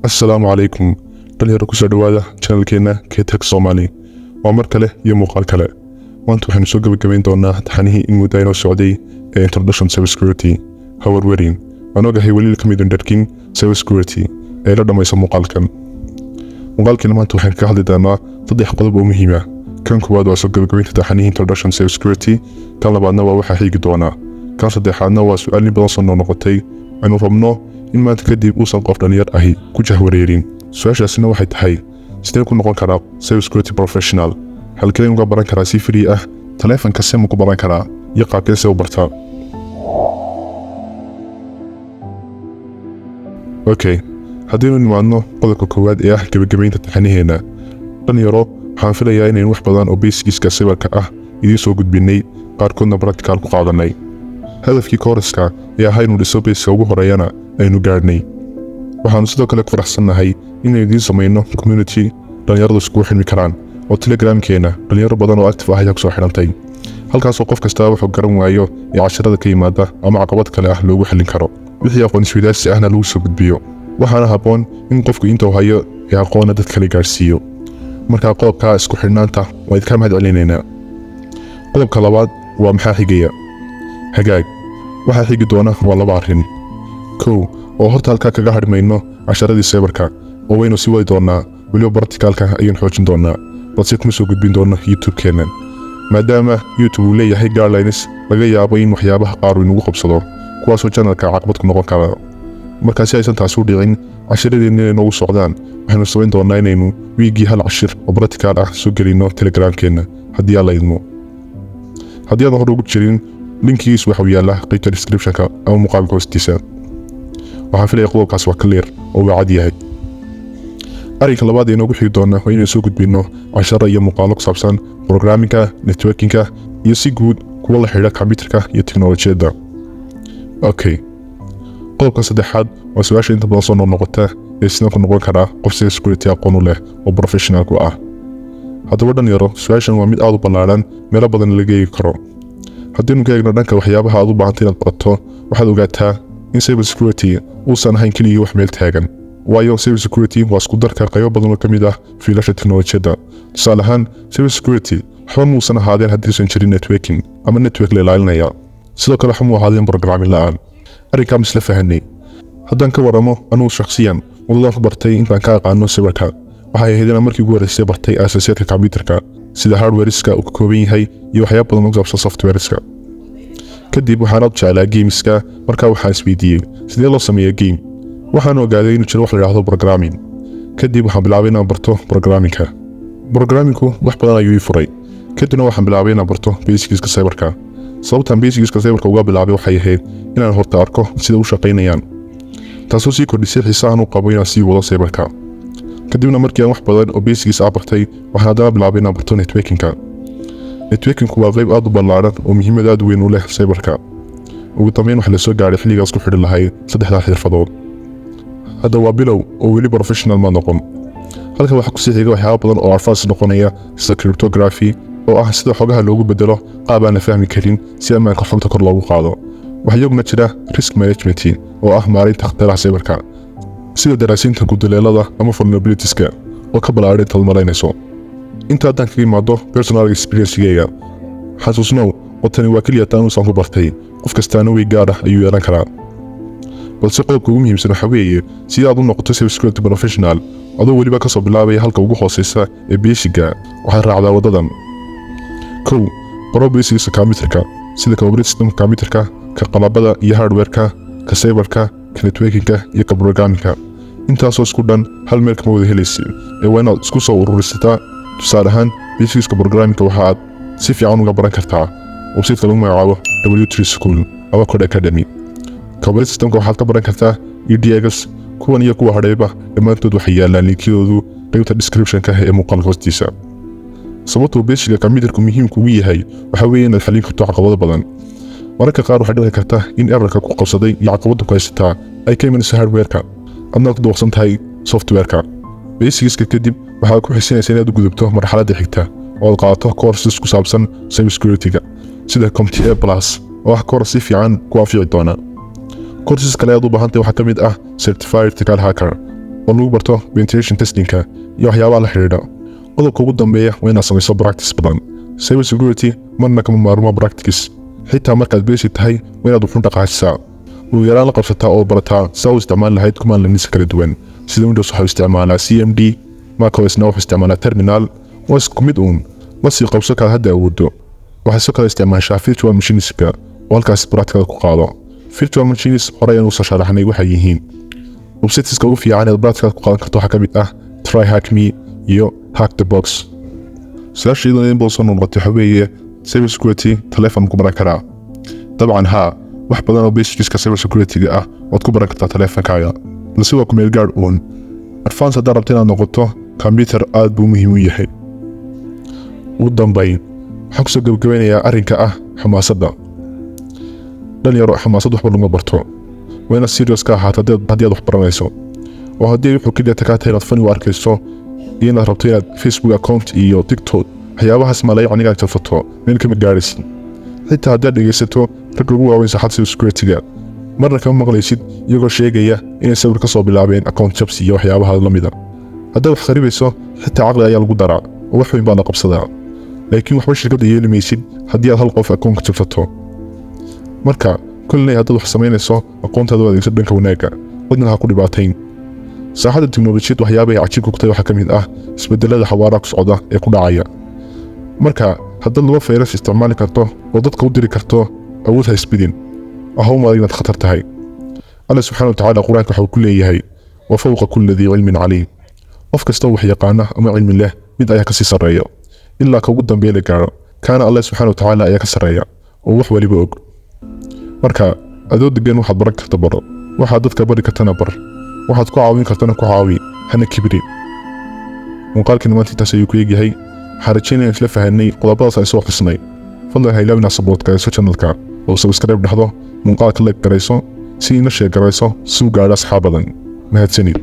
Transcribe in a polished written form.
السلام عليكم dhalinyaro kusoo dhawaada channelkeena KTech Somali waa mar kale iyo muuqaal kale maanta waxaanu soo gabagabayn doonaa taxanihii in muddo inoo socday ee Introduction to Cybersecurity hawarwarin waan ogahay weli ka mid dharkin cybersecurity ee la dhamayso muuqaalkan maanta waxaan ka hadli doonaa saddex qodob oo muhiim ah kan koowaad waa soo gabagabaynta taxanihii Introduction to Cybersecurity kan labaadna waa waxa xiigi doona kan saddexaadna waa su'aal badan soo noqotay aanu rabno in maanta kadib uusan qof dhalinyar ahi ku jahwareerin su'aashaasina waxay tahay sidee ku noqon karaa cybersecurity professional halkee uga baran karaa si free ah taleefanka sema ku baran karaa iyo qaabkee soo bartaa haddii aynu nimaadno qodobka koowaad ee ah gabagabaynta taxaniheena dhalinyaro waxaan filayaa inaynu wax badan oo basicska cyberka ah idiin soo gudbinay qaarkoodna practical ku qaadanay hadafkii kooraska ee ahaa inuu dhiso basiska ugu horeeyana aynu gaadhnay waxaanu sidoo kale ku faraxsannahay inaynu idiin samayno community dhalinyaradu iskugu xidhmi karaan oo telegramkeena dhalinyaro badan oo active ah ayaa kusoo xidhantay halkaasoo qof kastaa wuxuu garan waayo ee casharada ka yimaada ama caqabad kale ah loogu xallin karo wixii aqoon isweydaarsi ahna lagu soo gudbiyo waxaana habboon in qofku intuu hayo ee aqoonna dad kale gaarsiiyo markaa qodobkaa isku xidhnaanta waa idinkaa mahad celinaynaa qodobka labaad waa maxaa xigaya hagaag waxaa xigi doona waa laba arrin kow oo horta halkaa kaga hadhmayno casharadii cyberka oo waynu sii wadi doonaa weliba practicalka ayaan xoojin doonaa balse kuma soo gudbin doono youtube-keena maadaama youtube uu leeyahay guidelines laga yaabo in waxyaabaha qaar uu inagu qabsado kuwaasoo channelka caqabad ku noqon kara markaa si aysan taasi u dhicin casharadeenna inay noogu socdaan waxaynu samayn doonaa inaynu wiigii hal cashir oo practical ah soo gelino telegramkeena haddii aan la idmo haddii aadan hore ugu jirin linkigiis waxa uu yaallaa qaybta descriptionka ama muuqaalka hoostiisa waxaan filaya qodobkaas waa clear oo waa cad yahay arrinka labaad ee inoogu xigi doona waa inaynu soo gudbino casharo iyo muuqaalo ku saabsan programmingka networkinga iyo si guud kuwa la xidhiidha computerka iyo teknolojiyadda qodobka saddexaad waa su-aasha inta badan soo noqnoqota ee sidaan ku noqon karaa qof cybersecurity aqoon u leh oo professionalku ah haddaba dhalinyaro su-aashan waa mid aad u ballaaran meelo badan laga eegi karo haddaynu ka eegno dhanka waxyaabaha aad u baahantay inaad barato waxaad ogaataa in cybersecurity uusan ahayn keligii wax meel taagan waayo cybersecurity waa isku darka qaybo badan oo ka mid ah fiilasha teknolojiyadda tusaale ahaan cybersecurity waxba muusan ahaadeen haddiisan jirin networking ama network la ilaalinaya sidoo kale waxba muu ahaadeen programming la'aan arrinkaa misla fahanay haddaan ka waramo anugu shakhsiyan wadadaan ku bartay intaan ka aqaano cyberka waxay ahayd inaan markii ugu horreysay bartay aasaasyadka computerka sida hardwareska uu ka kooban yahay iyo waxyaabo badan oo ku saabsan softwareska kadib waxaan aad u jeclaa gameska markaa waxaan isweydiiyey sidee loo sameeyaa game waxaan ogaaday inuu jiro wax la yidhaahdo programming kadib waxaan bilaabay inaan barto programmingku wax badan ayuu ii furay kadibna waxaan bilaabay inaan barto basicska cyberka sababtaan basicska cyberka uga bilaabay waxay ahayd inaan horta arko sida u shaqaynayaan taasoo sii kordhisay xiisahan u qabo inaan sii wado cyberka kadibna markii aan wax badan oo basics ah bartay waxaan haddana bilaabay inaan barto networkingku waa qayb aad u ballaaran oo muhiimad aad u weyn u leh cyberka ugu dambeyn waxa la soo gaaray xilligaas ku xidhi lahayd saddexdaa xirfadood hadda waa bilow oo weli professional ma noqon halka waxaa kusii xiga waxyaaba badan oo advance noqonaya sida cryptography oo ah sida xogaha loogu bedelo qaab aan la fahmi karin si ammaanka xogta kor loogu qaado waxaa iyaguna jira risk management oo ah maareynta khataraha cyberka sida daraasiinta guduleelada ama vulnerabilitieska oo ka ballaaran intaad malaynayso inta haddaan kaga imaado personal experience-geyga xasuusnow oo tani waa keliya taan uusan ku bartay qof kastaana way gaar ah ayuu yeelan karaa balse qodobka ugu muhiimsan waxaa weeye si aad u noqoto cybersecurity professional adoo weliba kasoo bilaabaya halka ugu hooseysa ee basiga waxaad raacdaa wadadan kow baro basicska computerka sida ka operating systemka computerka ka qalabada iyo hardwareka ka cyberka ka networkinga iyo ka programmingka intaasoo isku dhan hal meel kama wada helaysid ee waa inaad isku soo ururisataa tusaale ahaan basicska programmingka waxaad si fiican uga baran kartaa website lagu magacaabo W3 School ama Code Academy ka operating systemka waxaad ka baran kartaa EDX kuwan iyo kuwa hadheeba dhammaantood waxay yaallaan linkiyadoodu qaybta descriptionka ee muuqaalka hoostiisa sababtoo basicska computerku muhiim kugu yahay waxaa weeye inaad xallin karto caqabado badan mararka qaar waxaa dhici karta in errorka ku qabsaday iyo caqabada ku haysataa ay ka imanayso hardwareka adnaad ku dooqsan tahay softwareka basicska kadib waxaad ku xisinaysaa inaad u gudubto marxaladda xigta oo aad qaadato courses ku saabsan cybersecurity-ga sida CompTIA Plus oo ah course si fiican ku anfici doona courses kale aad u baahan tahay waxaa ka mid ah Certified Ethical Hacker oo lagu barto penetration testingka iyo waxyaabaha la xiriira. qodobka ugu dambeeya waa inaad samayso practice badan. Cyber security marna kama maarmo practice. xitaa markaad basic tahay waa inaad wuxuun dhaqaajisaa. ugu yaraan la qabsataa oo barataa saa u isticmaali lahayd command lines kala duwan. sida Windows waxaa isticmaalaa CMD, macOSna waxaa isticmaalaa terminal. waa isku mid uun. la sii qabso kaad hadda awoodo. waxay soo kala isticmaashaa virtual machineska oo halkaas practical ku qaado. virtual machines hore ayaan usoo sharaxnay waxay yihiin. websiteska ugu fiican ee practical ku qaadan karto waxaa ka mid ah TryHackMe iyo HackTheBox. su-aasha in badan soo noqotay waxa weeye cyber security telefoon ku baran karaa. dabcan haa, wax badan oo basicska cyber security-ga ah waad ku baran kartaa telefoonkaaga, balse waa ku meel gaar uun. advance haddaad rabto inaad noqoto computer aad buu muhiim u yahay. ugu dambayn waxaan kusoo gabagabeynayaa arrinka ah xamaasadda. dhalinyaro, xamaasad waxba laguma barto. waa inaad serious ka ahaato haddii aad wax baranayso. oo haddii wuxuu keliya takaa tahay inaad fani u arkayso iyo inaad rabto inaad Facebook account iyo TikTok waxyaabahaas malayacniga aad jarfato meel kama gaaraysid. xitaa haddaad dhegaysato rag ugu waaweyn saxad cyber security-ga marna kama maqlaysid iyagoo sheegaya inay sawir ka soo bilaabeen account jabs iyo waxyaabaha la mida. haddaad wax kharibayso xitaa caqli ayaa lagu daraa oo wax weyn baa la qabsadaa. laakiin waxba shirkadda yeeli maysid haddii aad hal qof account ka jabsato. marka kulley haddaad wax samaynayso aqoontaada u adeegso dhanka wanaagga, wadna ha ku dhibaatayn. saaxadda tiknoolajiyad waxyaabaha ay cajiibka ku tahay waxaa ka mid ah isbedelada xawaaraha ku socda ee ku dhacaya. marka haddaad laba fayras isticmaali karto oo dadka u diri karto, awood ha isbidin. ahawma inaad khatar tahay. alla subxaana watacaala qur-aanka waxa uu ku leeyahay wa fawqa kulli dii cilmin caliim. qof kastoo wax yaqaana ama cilmi leh mid ayaa kasii sarreeya ilaa ka ugu dambeeya la gaaro. kaana alla subxaana watacaala ayaa ka sarreeya oo wax waliba og. marka adoo degan waxaad baran karta baro, waxaad dadka bari kartana bar, waxaad ku caawin kartana ku caawi, hana kibri. muuqaalkii maanta intaas ayuu ku eegyahay. waxaan rajeynaya isla fahanay qodobadaas aan soo xusnay. fadlan ha ilaawina support garayso channelka oo subscribe dhahdo, muuqaalka like garayso, si ina share garayso si uu gaadho asxaab badan. mahadsanid.